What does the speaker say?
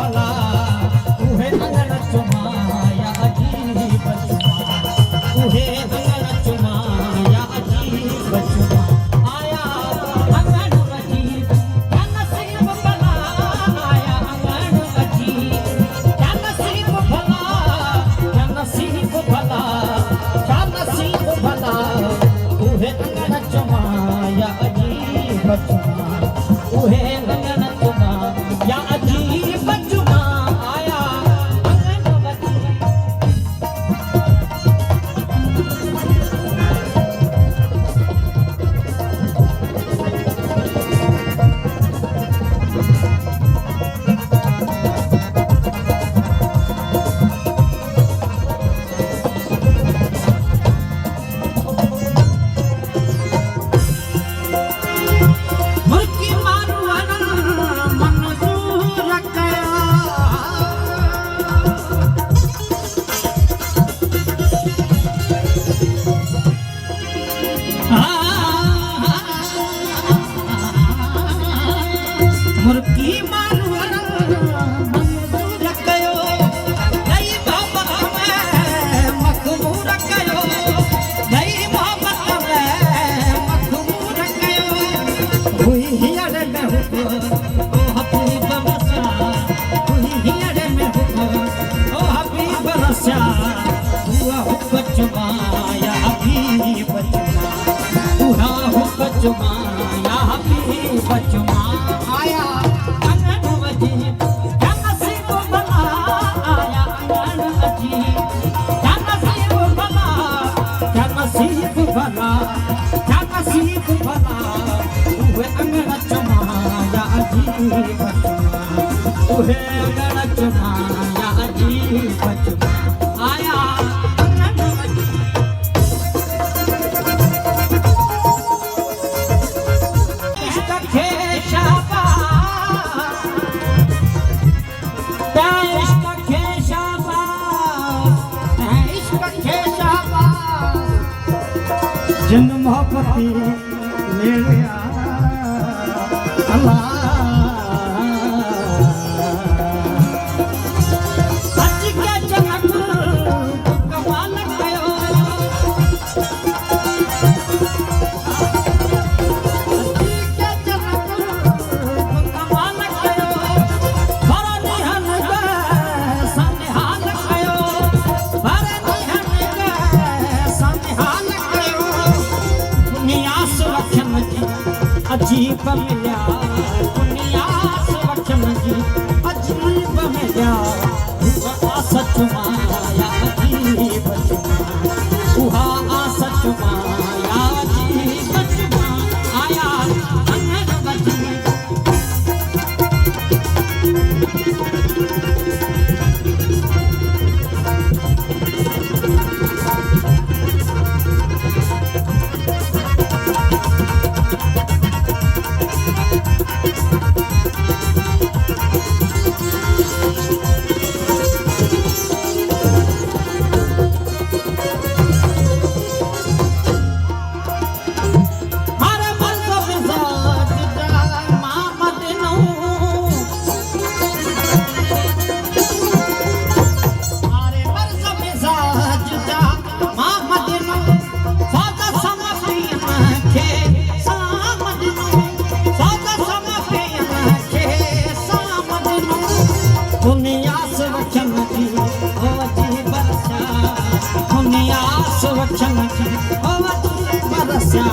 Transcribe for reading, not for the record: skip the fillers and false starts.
भला उहे अंगण चुमाया अजीब चुमा उहे अंगण चुमाया अजीब चुमा आया अंगण अजीब क्या नसीब भला आया अंगण अजीब क्या नसीब भला क्या नसीब भला क्या नसीब भला उहे अंगण चुमाया अजीब चुमा उहे अंगण चुमाया अजीब चुमा आया अंगण अजीब मुर्गी मारू मंजूर कया मुर्गी मारू मंजूर कयो दई मोहब्बत में मखमूर कयो दई मोहब्बत में मखमूर कयो हुई हियर में हुको ओ हबीब रसा हुई हियर में हुको ओ हबीब रसा हुआ हुक्म चुमाया हबीब चुमा हुआ हुक्म चुमाया हबीब चुमा आया अंगन अजीब क्या नसीब भला आया अंगन अजीब क्या नसीब भला क्या नसीब भला क्या नसीब भला उहे अंगन चुमाया अजीब चुमा उहे अंगन चुमाया अजीब चुमा आया अंगन अजीब इश्क के शाबाश इश्क के शाबाश इश्क के शाबाश जिन मोहब्बती ले लिया अल्लाह सच के जनक कमाल कयो अजीब मिलिया दुनिया से वचन जी अजीब मिलिया सच माया अजीब चुमा उहा सच माया अजीब चुमा आया अंगन अजीब दुनिया से वचन की ओ अजीब बरसा दुनिया से वचन की ओ अजीब बरसा